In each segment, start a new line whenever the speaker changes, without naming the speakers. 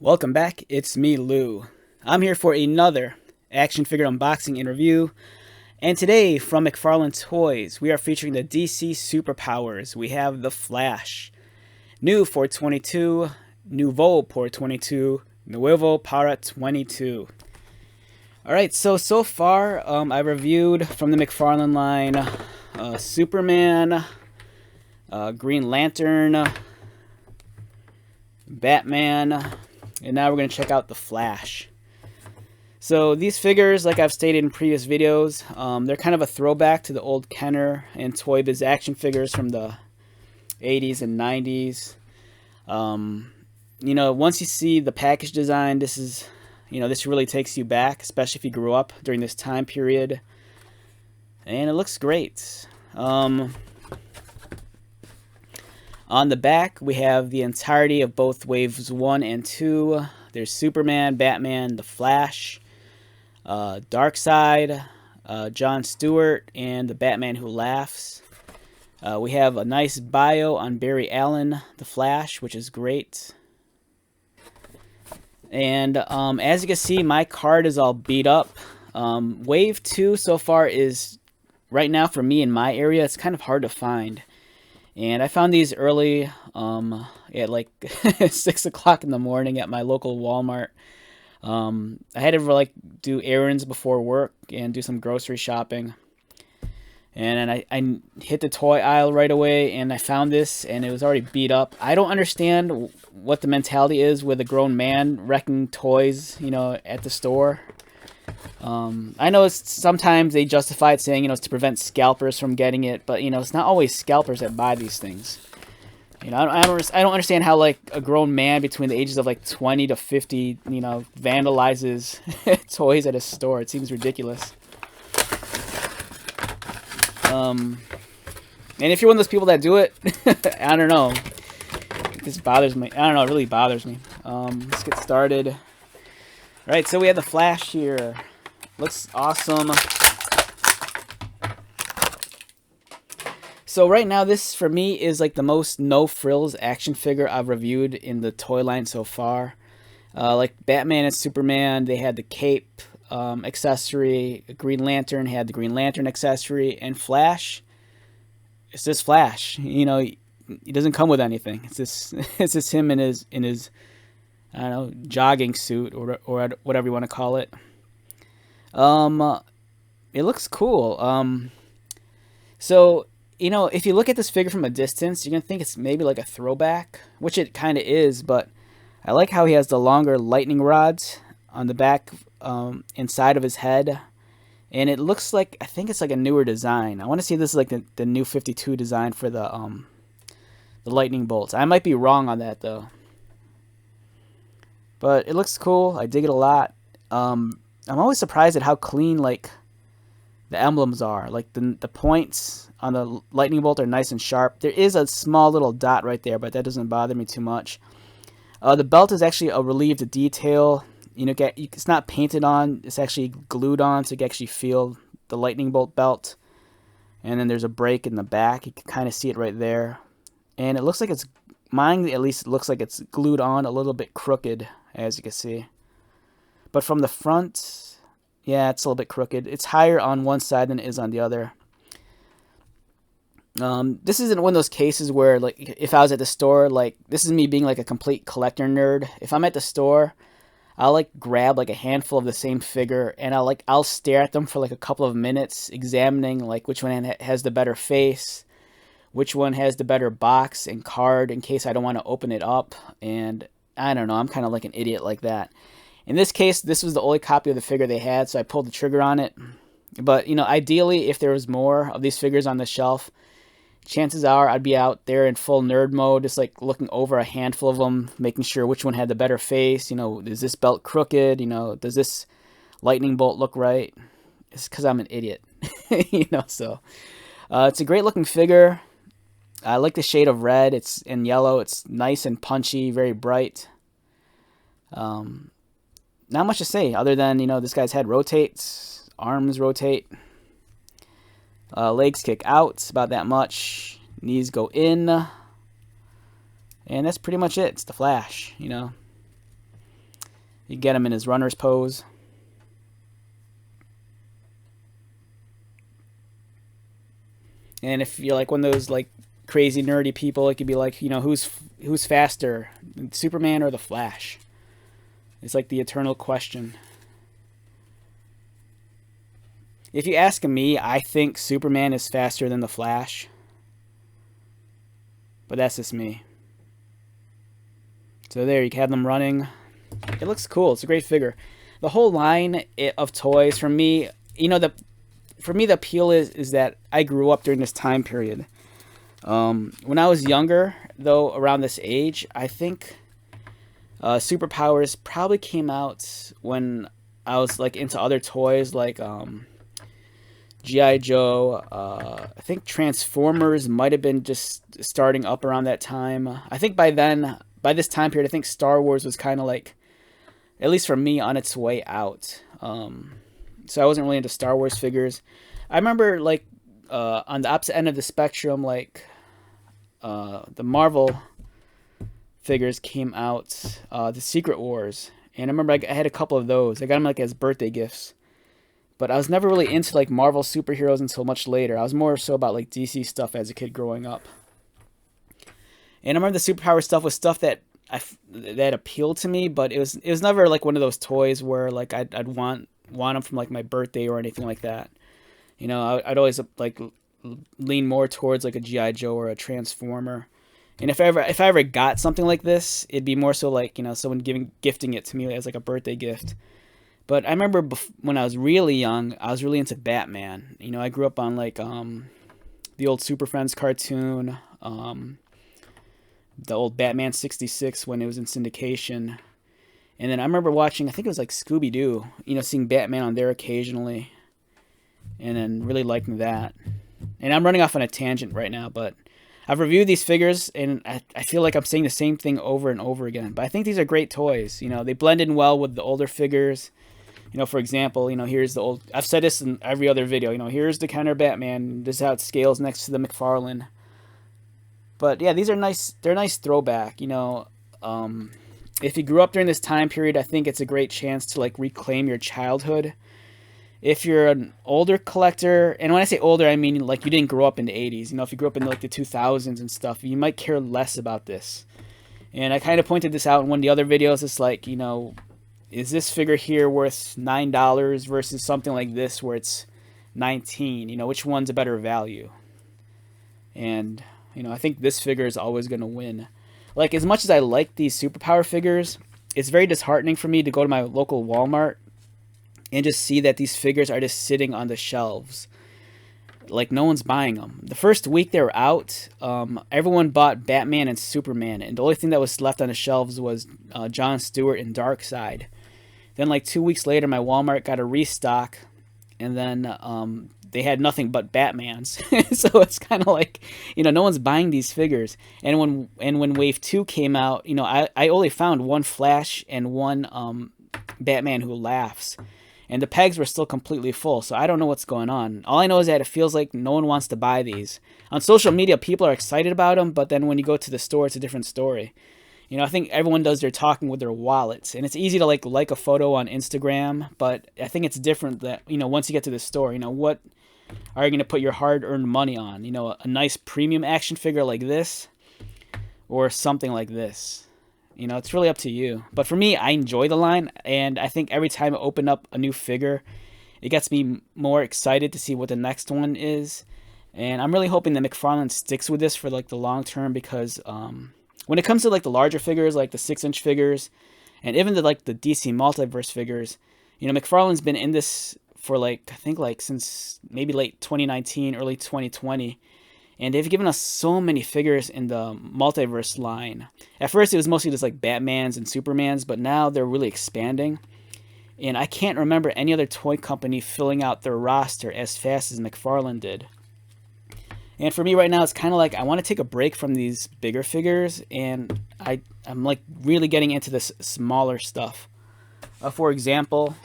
Welcome back, it's me, Lou. I'm here for another action figure unboxing and review. And today, from McFarlane Toys, we are featuring the DC Superpowers. We have the Flash. New for 22, Nouveau por 22, Nuevo para 22. Alright, so far, I reviewed from the McFarlane line Superman, Green Lantern, Batman, and now we're going to check out the Flash. So these figures, like I've stated in previous videos, they're kind of a throwback to the old Kenner and Toy Biz action figures from the 80s and 90s. Once you see the package design, this really takes you back, especially if you grew up during this time period. And it looks great. On the back, we have the entirety of both waves 1 and 2. There's Superman, Batman, the Flash, Darkseid, John Stewart, and the Batman Who Laughs. We have a nice bio on Barry Allen, the Flash, which is great. And as you can see, my card is all beat up. Wave 2 so far is, right now for me in my area, it's kind of hard to find. And I found these early at like 6 o'clock in the morning at my local Walmart. I had to do errands before work and do some grocery shopping. And then I hit the toy aisle right away and I found this and it was already beat up. I don't understand what the mentality is with a grown man wrecking toys, at the store. I know sometimes they justify it saying, it's to prevent scalpers from getting it, but, it's not always scalpers that buy these things. I don't understand how, a grown man between the ages of, 20 to 50, vandalizes toys at a store. It seems ridiculous. And if you're one of those people that do it, I don't know. This bothers me. I don't know, it really bothers me. Let's get started. Alright, so we have the Flash here. Looks awesome. So right now, this for me is the most no-frills action figure I've reviewed in the toy line so far. Like Batman and Superman, they had the cape accessory. Green Lantern had the Green Lantern accessory. And Flash, it's just Flash. He doesn't come with anything. It's just him in his I don't know, jogging suit or whatever you want to call it. It looks cool. So, if you look at this figure from a distance, you're going to think it's maybe like a throwback, which it kind of is, but I like how he has the longer lightning rods on the back, inside of his head. And it looks like, I think it's like a newer design. I want to see if this is like the new 52 design for the lightning bolts. I might be wrong on that though. But it looks cool. I dig it a lot. I'm always surprised at how clean the emblems are. The points on the lightning bolt are nice and sharp. There is a small little dot right there, but that doesn't bother me too much. The belt is actually a relieved detail. It's not painted on. It's actually glued on, so you can actually feel the lightning bolt belt. And then there's a break in the back. You can kind of see it right there. And it looks like mine at least looks like it's glued on a little bit crooked, as you can see. But from the front, yeah, it's a little bit crooked. It's higher on one side than it is on the other. This isn't one of those cases where, if I was at the store, this is me being a complete collector nerd. If I'm at the store, I'll grab a handful of the same figure and I'll stare at them for a couple of minutes, examining which one has the better face, which one has the better box and card in case I don't want to open it up. And I don't know, I'm kind of like an idiot like that. In this case, this was the only copy of the figure they had, so I pulled the trigger on it. But, ideally, if there was more of these figures on the shelf, chances are I'd be out there in full nerd mode, just looking over a handful of them, making sure which one had the better face. Is this belt crooked? Does this lightning bolt look right? It's because I'm an idiot. So it's a great looking figure. I like the shade of red. It's in yellow. It's nice and punchy, very bright. Not much to say other than, this guy's head rotates, arms rotate, legs kick out, about that much, knees go in, And that's pretty much it. It's the Flash, you know. You get him in his runner's pose. And if you're like one of those like crazy nerdy people, it could be like, you know, who's faster, Superman or the Flash? It's like the eternal question. If you ask me, I think Superman is faster than the Flash. But that's just me. So there, you can have them running. It looks cool. It's a great figure. The whole line of toys, for me, you know, for me the appeal is that I grew up during this time period. When I was younger, though, around this age, I think Superpowers probably came out when I was like into other toys like G.I. Joe. I think Transformers might have been just starting up around that time. I think by this time period, I think Star Wars was kind of like, at least for me, on its way out. So I wasn't really into Star Wars figures. I remember like on the opposite end of the spectrum, like the Marvel figures came out, the Secret Wars, and I remember I had a couple of those. I got them like as birthday gifts. But I was never really into like Marvel superheroes until much later. I was more so about like DC stuff as a kid growing up. And I remember the superpower stuff was stuff that that appealed to me, but it was never like one of those toys where like I'd want them from like my birthday or anything like that. You know, I'd always like lean more towards like a G.I. Joe or a Transformer. And if I ever got something like this, it'd be more so like, you know, someone gifting it to me as like a birthday gift. But I remember when I was really young, I was really into Batman. You know, I grew up on like the old Super Friends cartoon, the old Batman 66 when it was in syndication. And then I remember watching, I think it was like Scooby-Doo, you know, seeing Batman on there occasionally. And then really liking that. And I'm running off on a tangent right now, but I've reviewed these figures, and I feel like I'm saying the same thing over and over again. But I think these are great toys. You know, they blend in well with the older figures. You know, for example, you know, here's the old... I've said this in every other video. You know, here's the Kenner Batman. This is how it scales next to the McFarlane. But, yeah, these are nice. They're a nice throwback, you know. If you grew up during this time period, I think it's a great chance to, like, reclaim your childhood. If you're an older collector... And when I say older, I mean, like, you didn't grow up in the 80s. You know, if you grew up in, like, the 2000s and stuff, you might care less about this. And I kind of pointed this out in one of the other videos. It's like, you know... Is this figure here worth $9 versus something like this where it's $19? You know, which one's a better value? And, you know, I think this figure is always going to win. Like, as much as I like these superpower figures, it's very disheartening for me to go to my local Walmart and just see that these figures are just sitting on the shelves. Like, no one's buying them. The first week they were out, everyone bought Batman and Superman, and the only thing that was left on the shelves was Jon Stewart and Darkseid. Then, like 2 weeks later, my Walmart got a restock, and then they had nothing but Batmans. So it's kind of like, you know, no one's buying these figures. And when Wave 2 came out, you know, I only found one Flash and one Batman Who Laughs. And the pegs were still completely full, so I don't know what's going on. All I know is that it feels like no one wants to buy these. On social media, people are excited about them, but then when you go to the store, it's a different story. You know, I think everyone does their talking with their wallets, and it's easy to like a photo on Instagram, but I think it's different that, you know, once you get to the store, you know, what are you going to put your hard-earned money on? You know, a nice premium action figure like this or something like this. You know, it's really up to you. But for me, I enjoy the line, and I think every time I open up a new figure, it gets me more excited to see what the next one is. And I'm really hoping that McFarlane sticks with this for like the long term, because when it comes to like the larger figures, like the 6-inch figures, and even the like the DC Multiverse figures, you know, McFarlane's been in this for like, I think like since maybe late 2019, early 2020. And they've given us so many figures in the Multiverse line. At first, it was mostly just like Batmans and Supermans, but now they're really expanding. And I can't remember any other toy company filling out their roster as fast as McFarlane did. And for me right now, it's kind of like I want to take a break from these bigger figures, and I'm like really getting into this smaller stuff. For example,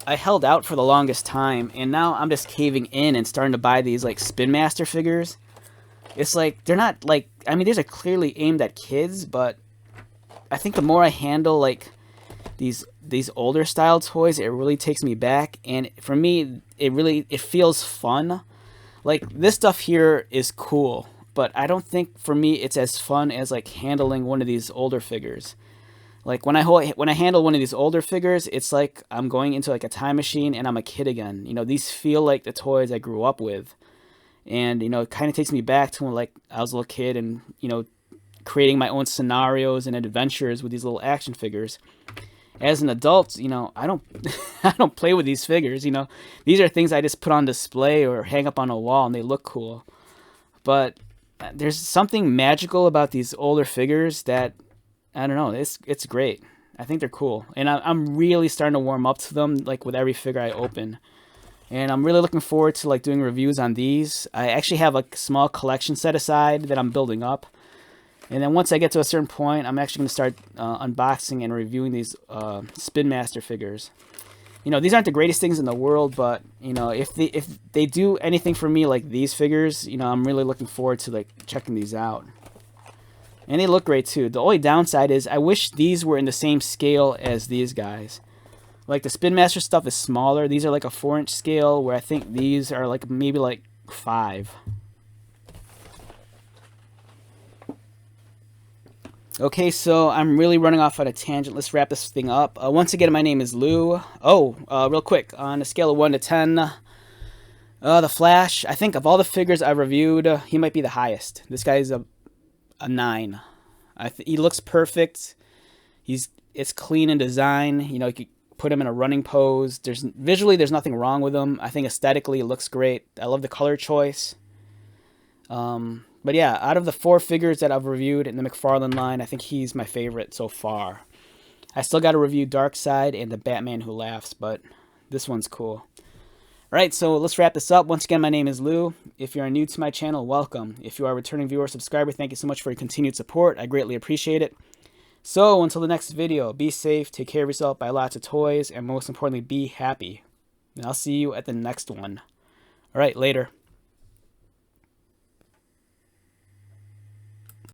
I held out for the longest time, and now I'm just caving in and starting to buy these like Spin Master figures. It's like, they're not like, I mean, these are clearly aimed at kids, but I think the more I handle like these older style toys, it really takes me back, and for me it feels fun. Like this stuff here is cool, but I don't think for me it's as fun as like handling one of these older figures. Like when I handle one of these older figures, it's like I'm going into like a time machine and I'm a kid again. You know, these feel like the toys I grew up with, and you know, it kind of takes me back to when like I was a little kid and you know, creating my own scenarios and adventures with these little action figures. As an adult, you know, I don't I don't play with these figures. You know, these are things I just put on display or hang up on a wall and they look cool. But there's something magical about these older figures that I don't know. It's great. I think they're cool, and I'm really starting to warm up to them. Like with every figure I open, and I'm really looking forward to like doing reviews on these. I actually have a small collection set aside that I'm building up, and then once I get to a certain point, I'm actually going to start unboxing and reviewing these Spin Master figures. You know, these aren't the greatest things in the world, but you know, if they do anything for me like these figures, you know, I'm really looking forward to like checking these out. And they look great too. The only downside is I wish these were in the same scale as these guys. Like the Spin Master stuff is smaller. These are like a 4-inch scale, where I think these are like maybe like 5. Okay, so I'm really running off on a tangent. Let's wrap this thing up. Once again, my name is Lou. Real quick, on a scale of 1 to 10, the Flash, I think of all the figures I've reviewed, he might be the highest. This guy is a 9. He looks perfect. It's clean in design. You know, you could put him in a running pose. Visually, there's nothing wrong with him. I think aesthetically, it looks great. I love the color choice. But yeah, out of the 4 figures that I've reviewed in the McFarlane line, I think he's my favorite so far. I still got to review Darkseid and the Batman Who Laughs, but this one's cool. Alright, so let's wrap this up. Once again, my name is Lou. If you are new to my channel, welcome. If you are a returning viewer or subscriber, thank you so much for your continued support. I greatly appreciate it. So, until the next video, be safe, take care of yourself, buy lots of toys, and most importantly, be happy. And I'll see you at the next one. Alright, later.